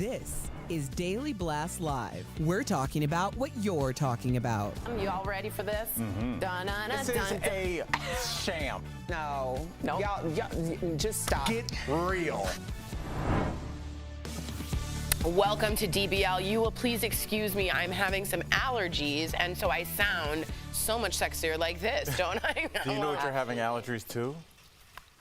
This is Daily Blast Live. We're talking about what you're talking about. You all ready for this? This is a sham. No. Y'all, Just stop. get real. Welcome to DBL. You will please excuse me. I'm having some allergies, and so I sound so much sexier like this, don't I? Do you know what you're having allergies to?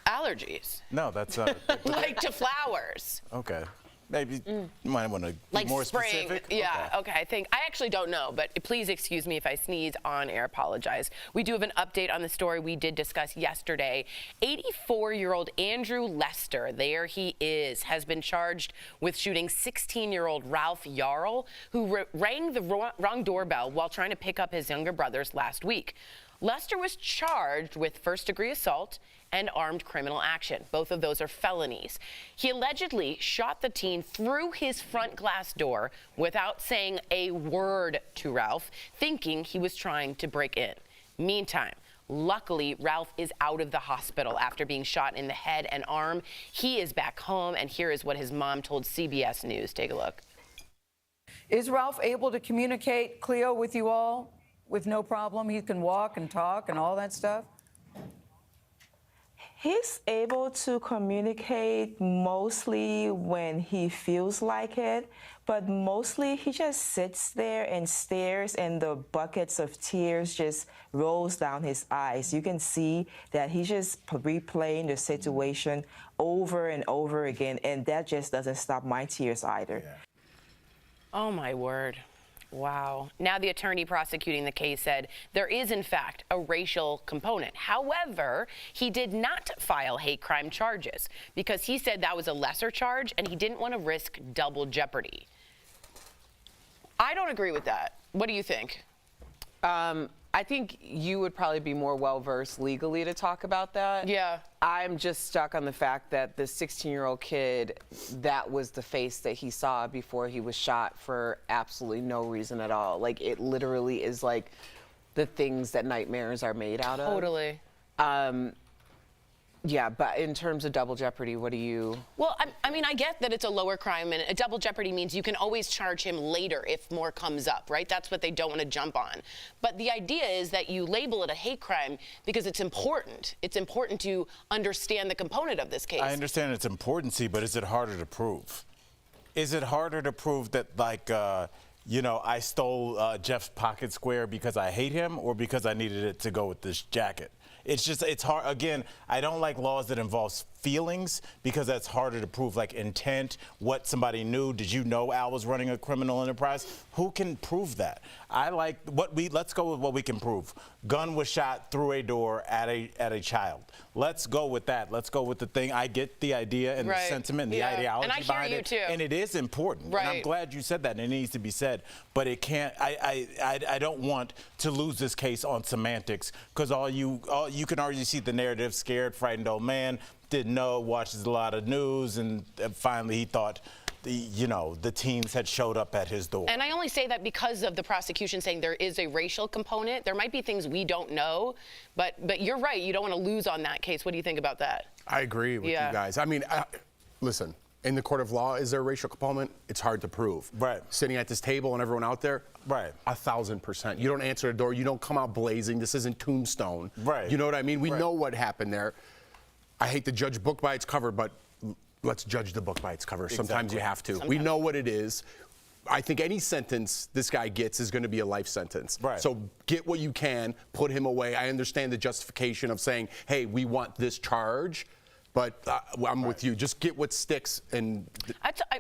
Allergies. No, that's Like to flowers. okay. Maybe you might want to be Like more spring. specific. Yeah, okay. I actually don't know, but please excuse me if I sneeze on air. Apologize. We do have an update on the story we did discuss yesterday. 84-year-old Andrew Lester, there he is, has been charged with shooting 16-year-old Ralph Yarl, who rang the wrong doorbell while trying to pick up his younger brothers last week. Lester was charged with first-degree assault and armed criminal action. Both of those are felonies. He allegedly shot the teen through his front glass door without saying a word to Ralph, thinking he was trying to break in. Meantime, luckily, Ralph is out of the hospital after being shot in the head and arm. He is back home, and here is what his mom told CBS News. Take a look. Is Ralph able to communicate, Cleo, with you all with no problem? He can walk and talk and all that stuff? He's able to communicate mostly when he feels like it, but mostly he just sits there and stares, and the buckets of tears just rolls down his eyes. You can see that he's just replaying the situation over and over again, and that just doesn't stop my tears either. Yeah. Oh, my word. Wow. Now the attorney prosecuting the case said there is, in fact, a racial component. However, he did not file hate crime charges because he said that was a lesser charge and he didn't want to risk double jeopardy. I don't agree with that. What do you think? I think you would probably be more well-versed legally to talk about that. Yeah. I'm just stuck on the fact that the 16-year-old kid, that was the face that he saw before he was shot for absolutely no reason at all. Like, it literally is like the things that nightmares are made out of. Totally. Yeah, but in terms of double jeopardy, what do you... Well, I mean, I get that it's a lower crime, and a double jeopardy means you can always charge him later if more comes up, right? That's what they don't want to jump on. But the idea is that you label it a hate crime because it's important. It's important to understand the component of this case. I understand its importancy, but is it harder to prove? Is it harder to prove that, like, you know, I stole Jeff's pocket square because I hate him or because I needed it to go with this jacket? It's just, it's hard. Again, I don't like laws that involve feelings because that's harder to prove, like intent, what somebody knew. Did you know Al was running a criminal enterprise? Who can prove that? I like let's go with what we can prove. Gun was shot through a door at a child. Let's go with that. Let's go with the thing. I get the idea and the sentiment and the ideology behind it. Too. And it is important. Right. And I'm glad you said that, and it needs to be said. But it can't, I don't want to lose this case on semantics because you can already see the narrative, scared, frightened old man, didn't know, watches a lot of news, and finally he thought the teens had showed up at his door. And I only say that because of the prosecution saying there is a racial component. There might be things we don't know, but you're right. You don't want to lose on that case. What do you think about that? I agree with you guys. I mean, listen, in the court of law, is there a racial component? It's hard to prove. Right. Sitting at this table and everyone out there? Right. 1,000%. You don't answer the door. You don't come out blazing. This isn't Tombstone. Right. You know what I mean? We Right. know what happened there. I hate to judge a book by its cover, but let's judge the book by its cover. Exactly. Sometimes you have to. We know what it is. I think any sentence this guy gets is going to be a life sentence. Right. So get what you can, put him away. I understand the justification of saying, hey, we want this charge. But I'm with you. Just get what sticks. And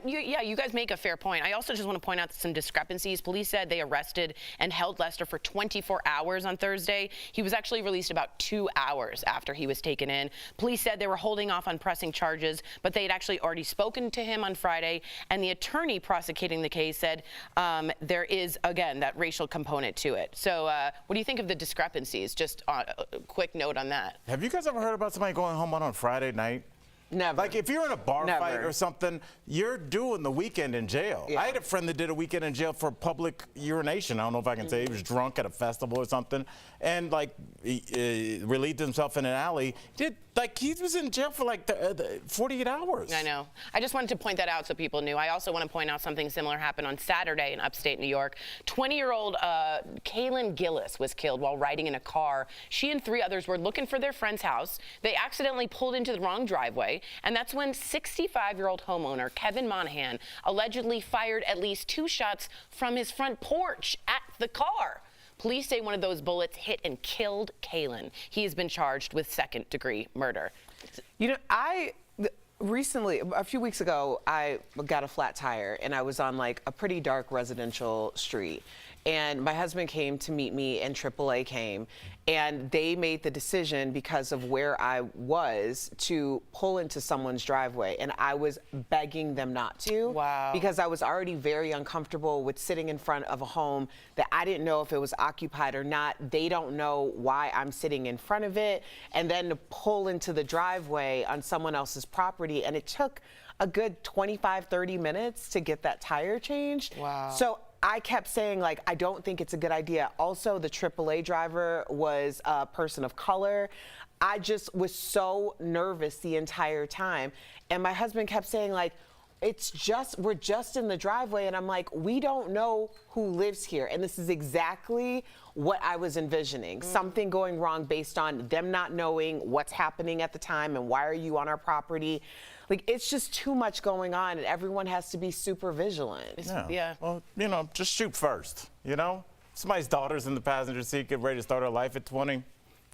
you guys make a fair point. I also just want to point out some discrepancies. Police said they arrested and held Lester for 24 hours on Thursday. He was actually released about 2 hours after he was taken in. Police said they were holding off on pressing charges, but they had actually already spoken to him on Friday. And the attorney prosecuting the case said there is, again, that racial component to it. So what do you think of the discrepancies? Just a quick note on that. Have you guys ever heard about somebody going home on Friday night? Never. Like if you're in a bar Never. fight or something, you're doing the weekend in jail. Yeah. I had a friend that did a weekend in jail for public urination. I don't know if I can say he was drunk at a festival or something, and like he relieved himself in an alley. He was in jail for like 48 hours. I know. I just wanted to point that out so people knew. I also want to point out something similar happened on Saturday in upstate New York. 20-year-old Kaylin Gillis was killed while riding in a car. She and 3 others were looking for their friend's house. They accidentally pulled into the wrong driveway, and that's when 65-year-old homeowner Kevin Monahan allegedly fired at least 2 shots from his front porch at the car. Police say one of those bullets hit and killed Kaylin. He has been charged with second-degree murder. You know, recently, a few weeks ago, I got a flat tire and I was on like a pretty dark residential street. And my husband came to meet me and AAA came, and they made the decision because of where I was to pull into someone's driveway, and I was begging them not to. Wow. Because I was already very uncomfortable with sitting in front of a home that I didn't know if it was occupied or not. They don't know why I'm sitting in front of it, and then to pull into the driveway on someone else's property, and it took a good 25, 30 minutes to get that tire changed. Wow. So I kept saying, like, I don't think it's a good idea. Also, the AAA driver was a person of color. I just was so nervous the entire time. And my husband kept saying, like, we're just in the driveway. And I'm like, we don't know who lives here. And this is exactly what I was envisioning. Something going wrong based on them not knowing what's happening at the time and why are you on our property. Like, it's just too much going on, and everyone has to be super vigilant. Yeah. Well, you know, just shoot first, you know? Somebody's daughter's in the passenger seat, get ready to start her life at 20.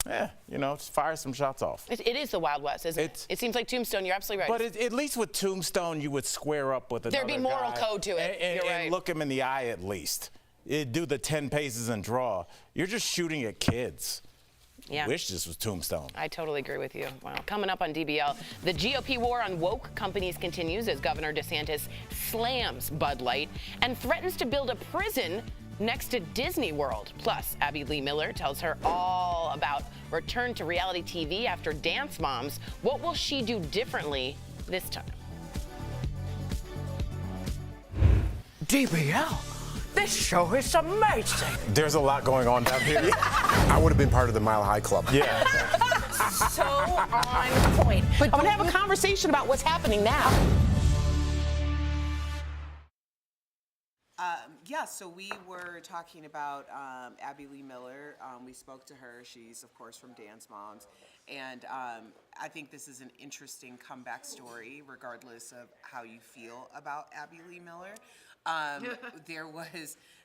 Yeah, you know, just fire some shots off. It is the Wild West, isn't it? It seems like Tombstone. You're absolutely right. But at least with Tombstone, you would square up with another There'd be moral guy code to it. You're right. and look him in the eye at least. Do the 10 paces and draw. You're just shooting at kids. Yeah. Wish this was Tombstone. I totally agree with you. Wow. Coming up on DBL, the GOP war on woke companies continues as Governor DeSantis slams Bud Light and threatens to build a prison next to Disney World. Plus, Abby Lee Miller tells her all about return to reality TV after Dance Moms. What will she do differently this time? DBL, this show is amazing. There's a lot going on down here. I would have been part of the Mile High Club. Yeah. So on point. But I'm gonna have a conversation about what's happening now. Yeah, so we were talking about Abby Lee Miller. We spoke to her. She's, of course, from Dance Moms. And I think this is an interesting comeback story, regardless of how you feel about Abby Lee Miller.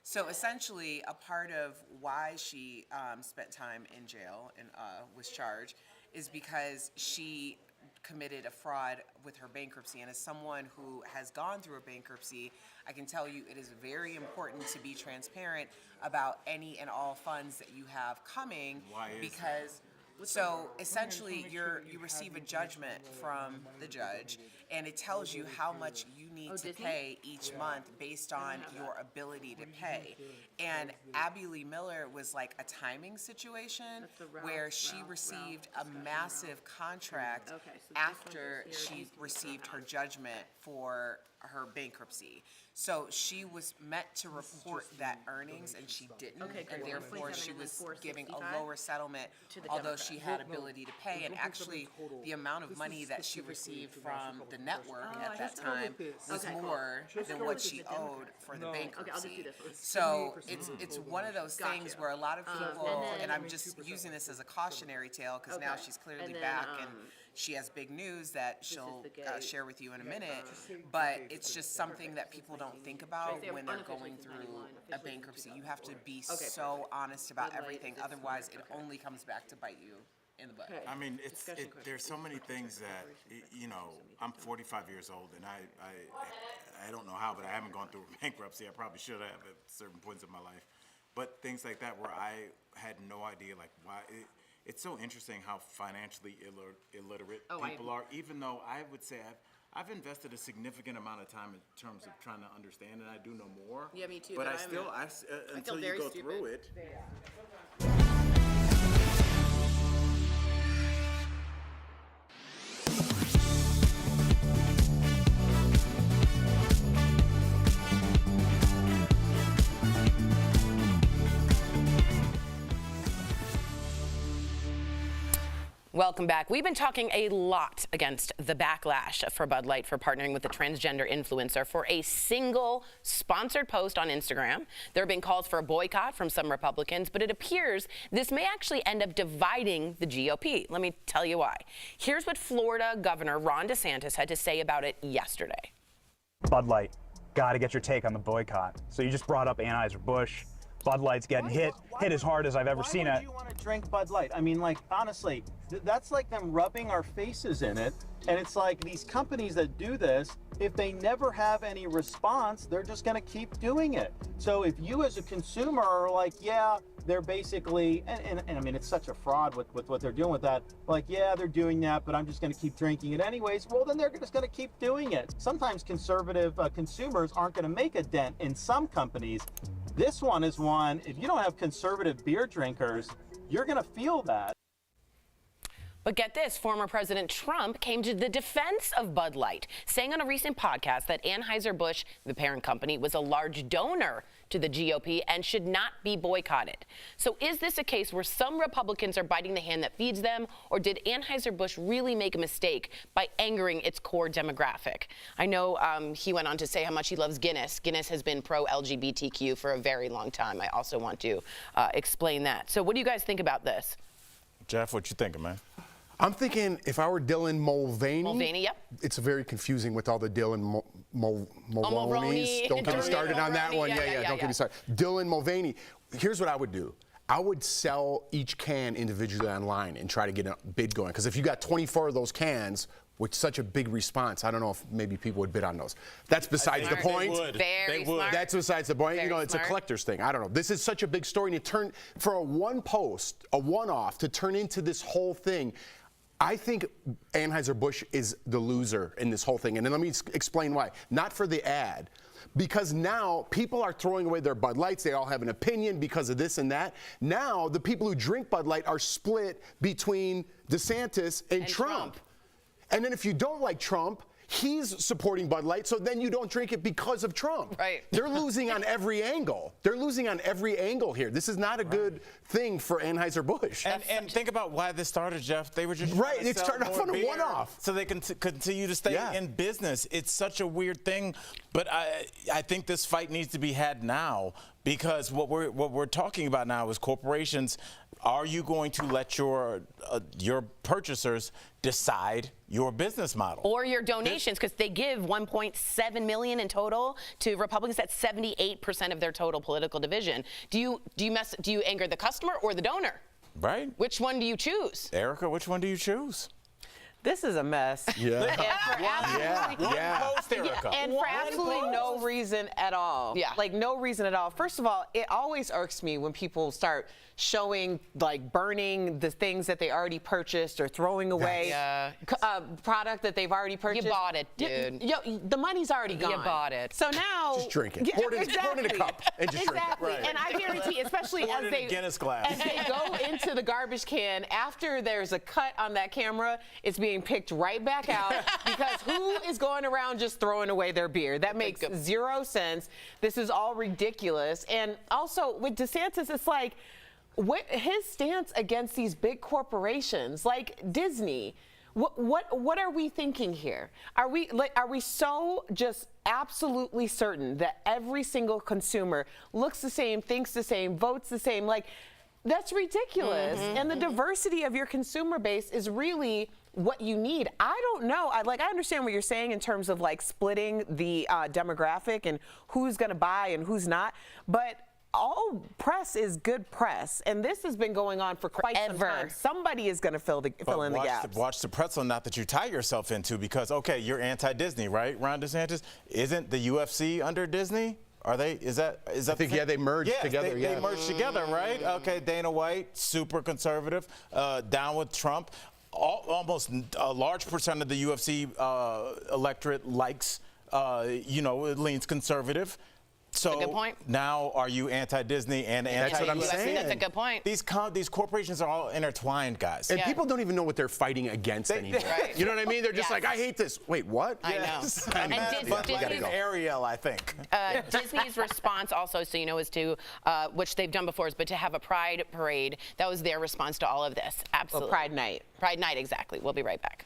So essentially, a part of why she spent time in jail and was charged is because she committed a fraud with her bankruptcy. And as someone who has gone through a bankruptcy, I can tell you it is very important to be transparent about any and all funds that you have coming. Why is because so essentially you receive a judgment from the judge, and it tells you how much you need to pay each month based on your ability to pay. And Abby Lee Miller was like a timing situation where she received a massive contract after she received her judgment for her bankruptcy. So she was meant to report that earnings, and she didn't, and therefore she was giving a lower settlement, although she had ability to pay. And actually, the amount of money that she received from the network at that time was more than what she owed for the bankruptcy. So it's one of those things where a lot of people, and I'm just using this as a cautionary tale because now she's clearly back and she has big news that she'll share with you in a minute, but it's just something that people don't think about when they're going through a bankruptcy. You have to be so honest about everything, otherwise it only comes back to bite you in the butt. I mean, there's so many things that, you know, I'm 45 years old, and I don't know how, but I haven't gone through bankruptcy. I probably should have at certain points in my life. But things like that where I had no idea, like, why. It's so interesting how financially illiterate people are, even though I would say I've invested a significant amount of time in terms of trying to understand, and I do know more. Yeah, me too. But I still, until you go through it. Welcome back. We've been talking a lot against the backlash for Bud Light for partnering with a transgender influencer for a single sponsored post on Instagram. There have been calls for a boycott from some Republicans, but it appears this may actually end up dividing the GOP. Let me tell you why. Here's what Florida Governor Ron DeSantis had to say about it yesterday. Bud Light, got to get your take on the boycott. So you just brought up Anheuser-Busch. Bud Light's getting hit as hard as I've ever seen it. Why would you want to drink Bud Light? I mean, like, honestly, that's like them rubbing our faces in it. And it's like these companies that do this, if they never have any response, they're just going to keep doing it. So if you as a consumer are like, yeah, they're basically, and I mean, it's such a fraud with what they're doing with that. Like, yeah, they're doing that, but I'm just going to keep drinking it anyways. Well, then they're just going to keep doing it. Sometimes conservative consumers aren't going to make a dent in some companies. This one is one, if you don't have conservative beer drinkers, you're going to feel that. But get this, former President Trump came to the defense of Bud Light, saying on a recent podcast that Anheuser-Busch, the parent company, was a large donor to the GOP and should not be boycotted. So is this a case where some Republicans are biting the hand that feeds them, or did Anheuser-Busch really make a mistake by angering its core demographic? I know he went on to say how much he loves Guinness. Guinness has been pro-LGBTQ for a very long time. I also want to explain that. So what do you guys think about this? Jeff, what you thinking, man? I'm thinking if I were Dylan Mulvaney. Mulvaney, yep. It's very confusing with all the Dylan Mulvaney's. Mulroney. Don't get me started on that one. Yeah, Don't get me started. Dylan Mulvaney. Here's what I would do. I would sell each can individually online and try to get a bid going. Because if you got 24 of those cans, with such a big response, I don't know if maybe people would bid on those. That's besides the point. Very smart. That's besides the point. Very you know, it's smart. a collector's thing. I don't know. This is such a big story, and it turned for a one post, a one-off, to turn into this whole thing. I think Anheuser-Busch is the loser in this whole thing, and then let me explain why. Not for the ad. Because now people are throwing away their Bud Lights. They all have an opinion because of this and that. Now the people who drink Bud Light are split between DeSantis and Trump. And then if you don't like Trump, he's supporting Bud Light, so then you don't drink it because of Trump. Right. They're losing on every angle. They're losing on every angle here. This is not a good thing for Anheuser-Busch. And think about why this started, Jeff. They were just right. It started off on a one-off, so they can continue to stay in business. It's such a weird thing, but I think this fight needs to be had now, because what we're talking about now is corporations. Are you going to let your purchasers decide your business model or your donations? Because they give $1.7 million in total to Republicans. That's 78% of their total political division. Do you anger the customer or the donor? Right. Which one do you choose? Erica, which one do you choose? This is a mess. Yeah. And for absolutely no reason at all. Yeah. Like no reason at all. First of all, it always irks me when people start showing, like, burning the things that they already purchased or throwing away product that they've already purchased. You bought it, dude. The money's already gone. You bought it. So now just drink it. Pour it in a cup and just drink it. Right. And I guarantee, especially as they Guinness glass. as they go into the garbage can, after there's a cut on that camera, it's being picked right back out, because who is going around just throwing away their beer? That makes zero sense. This is all ridiculous. And also with DeSantis, it's like, what his stance against these big corporations like Disney? What are we thinking here? Are we so just absolutely certain that every single consumer looks the same, thinks the same, votes the same? Like, that's ridiculous. And the diversity of your consumer base is really what you need. I don't know. I understand what you're saying in terms of like splitting the demographic and who's going to buy and who's not, but all press is good press, and this has been going on for quite some time. Somebody is going to fill in the gaps. Watch the pretzel knot that you tie yourself into, because okay, you're anti-Disney, right, Ron DeSantis? Isn't the UFC under Disney? Are they? Is that? I think they merged together. They merged together, right? Okay, Dana White, super conservative, down with Trump. Almost a large percent of the UFC electorate likes, it leans conservative. So That's a good point. now, are you anti-Disney and anti-US? That's what I'm saying. That's a good point. These corporations are all intertwined, guys. And people don't even know what they're fighting against anymore. Right. You know what I mean? They're just like, I hate this. Wait, what? I know. And Disney's Ariel, I think. Disney's response also, so you know, is to, which they've done before, but to have a pride parade. That was their response to all of this. Absolutely. Pride Night. Pride Night, exactly. We'll be right back.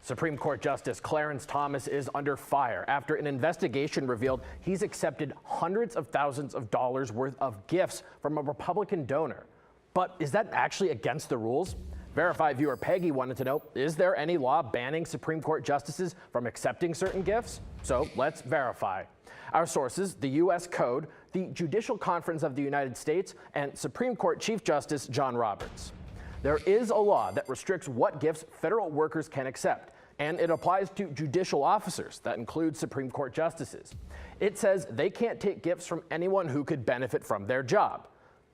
Supreme Court Justice Clarence Thomas is under fire after an investigation revealed he's accepted hundreds of thousands of dollars worth of gifts from a Republican donor. But is that actually against the rules? Verify viewer Peggy wanted to know, is there any law banning Supreme Court justices from accepting certain gifts? So let's verify. Our sources, the U.S. Code, the Judicial Conference of the United States, and Supreme Court Chief Justice John Roberts. There is a law that restricts what gifts federal workers can accept, and it applies to judicial officers. That includes Supreme Court justices. It says they can't take gifts from anyone who could benefit from their job.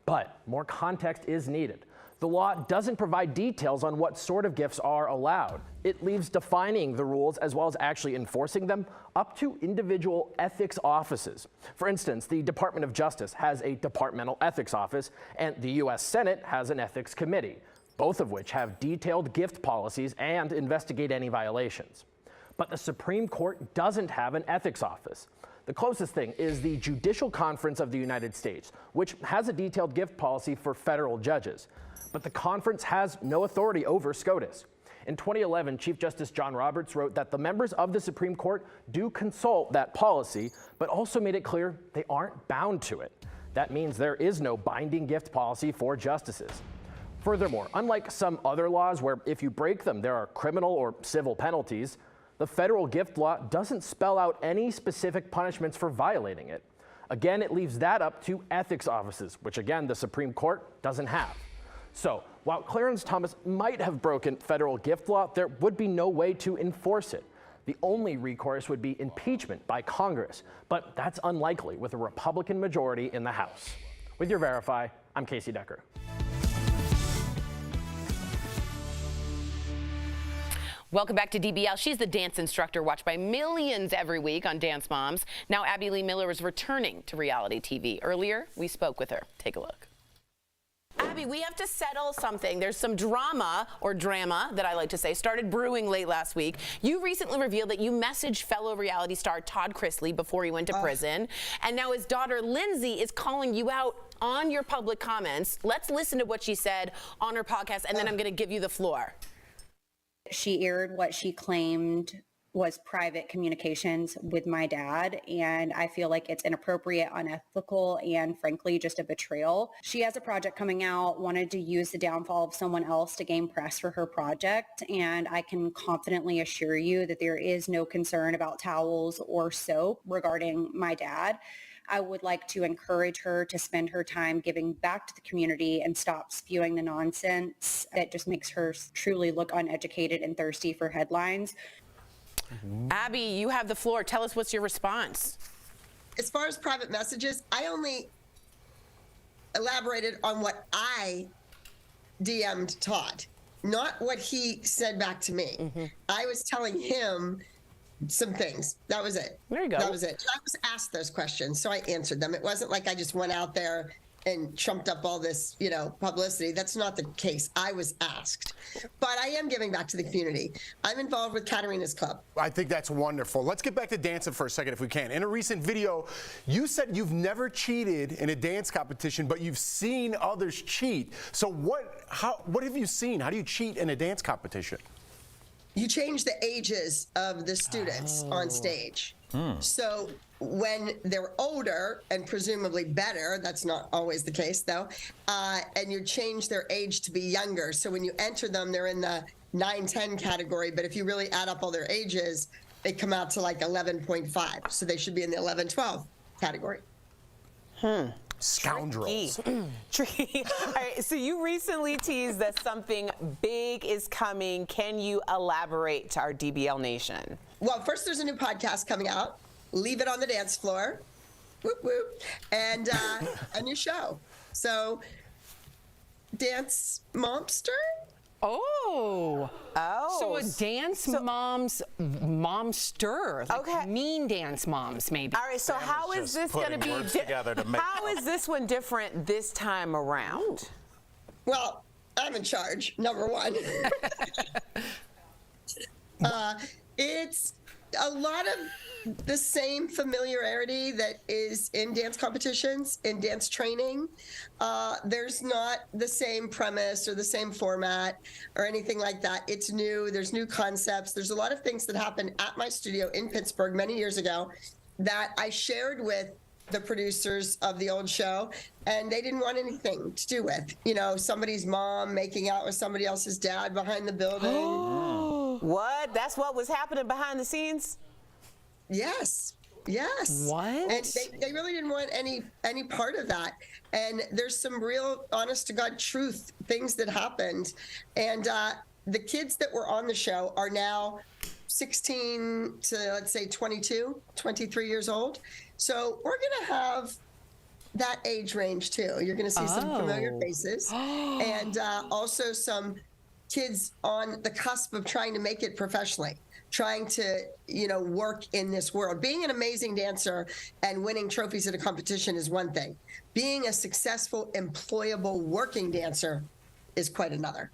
But more context is needed. The law doesn't provide details on what sort of gifts are allowed. It leaves defining the rules as well as actually enforcing them up to individual ethics offices. For instance, the Department of Justice has a departmental ethics office, and the U.S. Senate has an ethics committee, both of which have detailed gift policies and investigate any violations. But the Supreme Court doesn't have an ethics office. The closest thing is the Judicial Conference of the United States, which has a detailed gift policy for federal judges. But the conference has no authority over SCOTUS. In 2011, Chief Justice John Roberts wrote that the members of the Supreme Court do consult that policy, but also made it clear they aren't bound to it. That means there is no binding gift policy for justices. Furthermore, unlike some other laws where if you break them, there are criminal or civil penalties, the federal gift law doesn't spell out any specific punishments for violating it. Again, it leaves that up to ethics offices, which again, the Supreme Court doesn't have. So, while Clarence Thomas might have broken federal gift law, there would be no way to enforce it. The only recourse would be impeachment by Congress, but that's unlikely with a Republican majority in the House. With your Verify, I'm Casey Decker. Welcome back to DBL. She's the dance instructor watched by millions every week on Dance Moms. Now Abby Lee Miller is returning to reality TV. Earlier, we spoke with her. Take a look. Abby, we have to settle something. There's some drama, or drama, that I like to say, started brewing late last week. You recently revealed that you messaged fellow reality star Todd Chrisley before he went to prison. And now his daughter, Lindsay, is calling you out on your public comments. Let's listen to what she said on her podcast, and then I'm going to give you the floor. She aired what she claimed was private communications with my dad, and I feel like it's inappropriate, unethical, and frankly just a betrayal. She has a project coming out, wanted to use the downfall of someone else to gain press for her project, and I can confidently assure you that there is no concern about towels or soap regarding my dad. I would like to encourage her to spend her time giving back to the community and stop spewing the nonsense that just makes her truly look uneducated and thirsty for headlines. Abby, you have the floor. Tell us what's your response. As far as private messages, I only elaborated on what I DM'd Todd, not what he said back to me. I was telling him some things. That was it. There you go. That was it. I was asked those questions, so I answered them. It wasn't like I just went out there and trumped up all this, publicity. That's not the case. I was asked. But I am giving back to the community. I'm involved with Katarina's Club. I think that's wonderful. Let's get back to dancing for a second if we can. In a recent video, you said you've never cheated in a dance competition, but you've seen others cheat. So what have you seen? How do you cheat in a dance competition? You change the ages of the students on stage. So when they're older and presumably better, that's not always the case though, and you change their age to be younger. So when you enter them, they're in the 9-10 category, but if you really add up all their ages, they come out to like 11.5. So they should be in the 11-12 category. Scoundrels. Tricky. All right, so you recently teased that something big is coming. Can you elaborate to our DBL Nation? Well, first there's a new podcast coming out, Leave It on the Dance Floor, whoop whoop, and a new show. So, Dance Momster? Oh. Oh. So a dance mom stir. Like Okay. Mean dance moms, maybe. All right, so how is this going to be how is this one different this time around? Well, I'm in charge, number one. It's a lot of the same familiarity that is in dance competitions, in dance training. There's not the same premise or the same format or anything like that. It's new. There's new concepts. There's a lot of things that happened at my studio in Pittsburgh many years ago that I shared with the producers of the old show, and they didn't want anything to do with, somebody's mom making out with somebody else's dad behind the building. What? That's what was happening behind the scenes? Yes. What? And they really didn't want any part of that. And there's some real honest to God truth things that happened. And the kids that were on the show are now 16 to, let's say, 22, 23 years old. So we're going to have that age range too. You're going to see some familiar faces and also some kids on the cusp of trying to make it professionally, trying to, work in this world. Being an amazing dancer and winning trophies at a competition is one thing. Being a successful, employable, working dancer is quite another.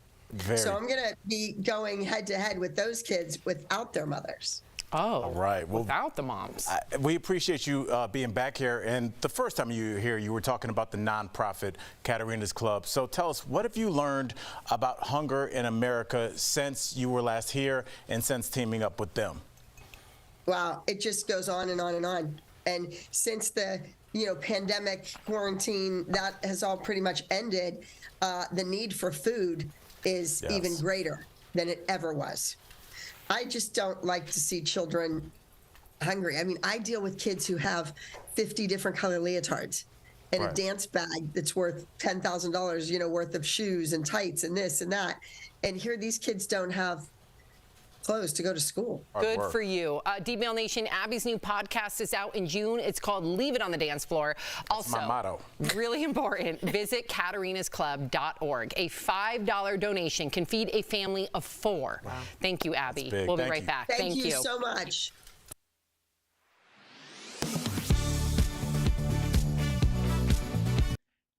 So I'm going to be going head to head with those kids without their mothers. Oh, all right. Well, without the moms. We appreciate you being back here. And the first time you were here, you were talking about the nonprofit Katarina's Club. So tell us, what have you learned about hunger in America since you were last here and since teaming up with them? Wow, it just goes on and on and on. And since the pandemic, quarantine, that has all pretty much ended, the need for food is even greater than it ever was. I just don't like to see children hungry. I mean, I deal with kids who have 50 different color leotards and a dance bag that's worth $10,000, worth of shoes and tights and this and that. And here these kids don't have clothes to go to school. Good for you. DBL Nation, Abby's new podcast is out in June. It's called Leave It on the Dance Floor. That's my motto. Really important, visit katarinasclub.org. A $5 donation can feed a family of 4. Wow. Thank you, Abby. We'll be right back. Thank you so much.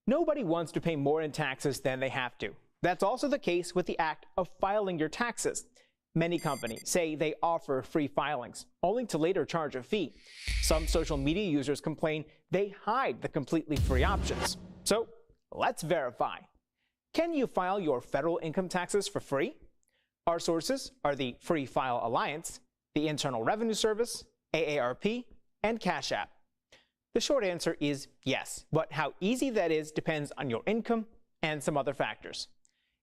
Nobody wants to pay more in taxes than they have to. That's also the case with the act of filing your taxes. Many companies say they offer free filings, only to later charge a fee. Some social media users complain they hide the completely free options. So let's verify. Can you file your federal income taxes for free? Our sources are the Free File Alliance, the Internal Revenue Service, AARP, and Cash App. The short answer is yes, but how easy that is depends on your income and some other factors.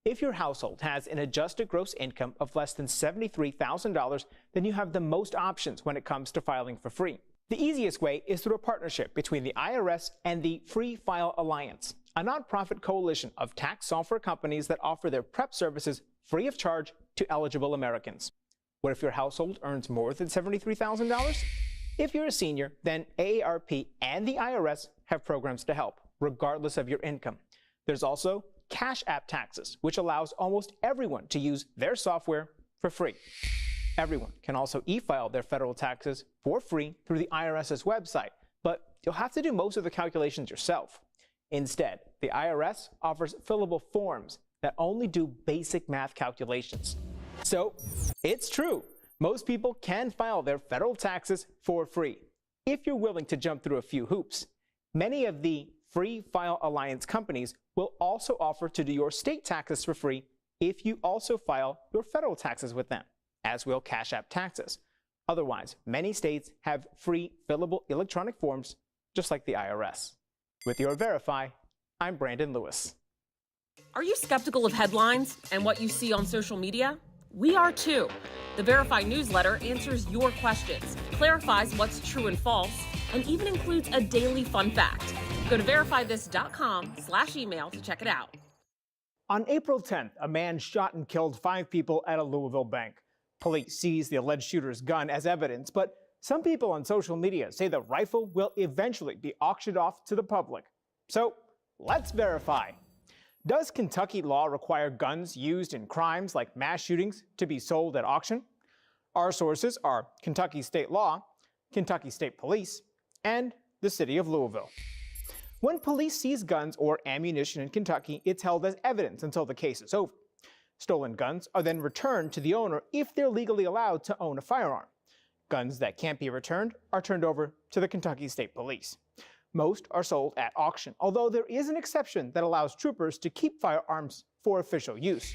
If your household has an adjusted gross income of less than $73,000, then you have the most options when it comes to filing for free. The easiest way is through a partnership between the IRS and the Free File Alliance, a nonprofit coalition of tax software companies that offer their prep services free of charge to eligible Americans. What if your household earns more than $73,000? If you're a senior, then AARP and the IRS have programs to help, regardless of your income. There's also Cash App Taxes, which allows almost everyone to use their software for free. Everyone can also e-file their federal taxes for free through the IRS's website, but you'll have to do most of the calculations yourself. Instead, the IRS offers fillable forms that only do basic math calculations. So, it's true. Most people can file their federal taxes for free, if you're willing to jump through a few hoops. Many of the Free File Alliance companies will also offer to do your state taxes for free if you also file your federal taxes with them, as will Cash App Taxes. Otherwise, many states have free fillable electronic forms, just like the IRS. With your Verify, I'm Brandon Lewis. Are you skeptical of headlines and what you see on social media? We are too. The Verify newsletter answers your questions, clarifies what's true and false, and even includes a daily fun fact. Go to verifythis.com/email to check it out. On April 10th, a man shot and killed 5 people at a Louisville bank. Police seized the alleged shooter's gun as evidence, but some people on social media say the rifle will eventually be auctioned off to the public. So let's verify. Does Kentucky law require guns used in crimes like mass shootings to be sold at auction? Our sources are Kentucky State Law, Kentucky State Police, and the City of Louisville. When police seize guns or ammunition in Kentucky, it's held as evidence until the case is over. Stolen guns are then returned to the owner if they're legally allowed to own a firearm. Guns that can't be returned are turned over to the Kentucky State Police. Most are sold at auction, although there is an exception that allows troopers to keep firearms for official use.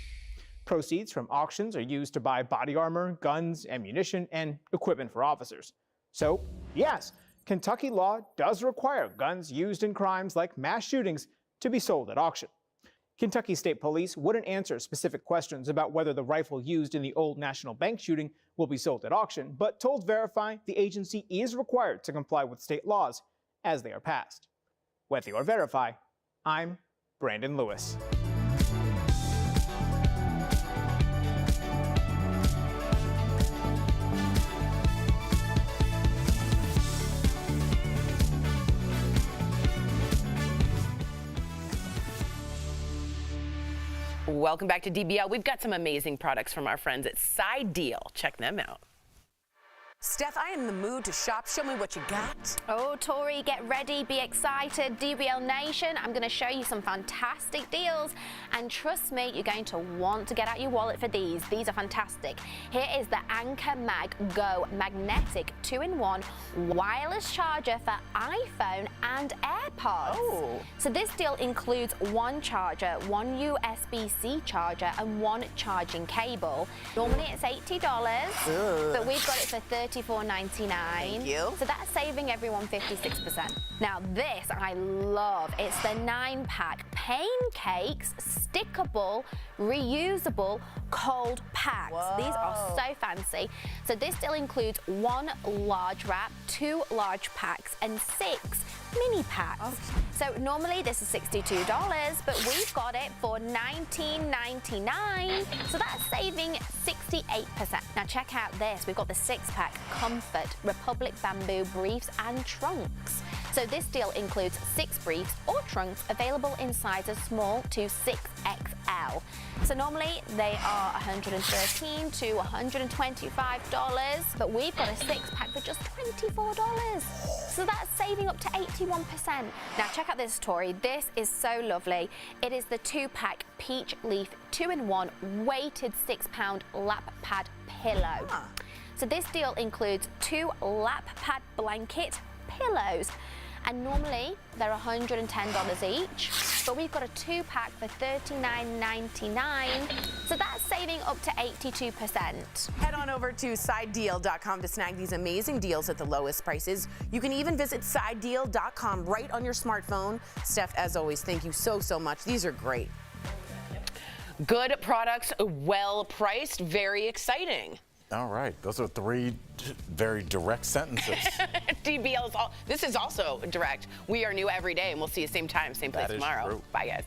Proceeds from auctions are used to buy body armor, guns, ammunition, and equipment for officers. So, yes, Kentucky law does require guns used in crimes like mass shootings to be sold at auction. Kentucky State Police wouldn't answer specific questions about whether the rifle used in the Old National Bank shooting will be sold at auction, but told Verify the agency is required to comply with state laws as they are passed. With your Verify, I'm Brandon Lewis. Welcome back to DBL. We've got some amazing products from our friends at Side Deal. Check them out. Steph, I am in the mood to shop. Show me what you got. Oh, Tori, get ready, be excited. DBL Nation, I'm going to show you some fantastic deals. And trust me, you're going to want to get out your wallet for these. These are fantastic. Here is the Anker Mag Go magnetic 2-in-1 wireless charger for iPhone and AirPods. Oh. So this deal includes one charger, one USB-C charger, and one charging cable. Normally it's $80, but we've got it for $34.99. Thank you. So that's saving everyone 56%. Now this I love. It's the 9-pack Pancakes stickable, reusable cold packs. Whoa. These are so fancy. So this still includes one large wrap, 2 large packs, and 6 mini packs. Okay. So normally this is $62, but we've got it for $19.99. So that's saving 68%. Now check out this. We've got the 6-pack Comfort Republic Bamboo briefs and trunks. So this deal includes 6 briefs or trunks available in sizes small to 6XL. So normally they are $113 to $125, but we've got a 6-pack for just $24. So that's saving up to 81%. Now check out this, Tori. This is so lovely. It is the 2-pack Peach Leaf 2-in-1 weighted 6-pound lap pad pillow. So this deal includes 2 lap pad blanket pillows. And normally they're $110 each, but we've got a 2-pack for $39.99, so that's saving up to 82%. Head on over to sidedeal.com to snag these amazing deals at the lowest prices. You can even visit sidedeal.com right on your smartphone. Steph, as always, thank you so much. These are great. Good products, well priced, very exciting. All right, those are 3 very direct sentences. DBL is this is also direct. We are new every day, and we'll see you same time, same place tomorrow. True. Bye, guys.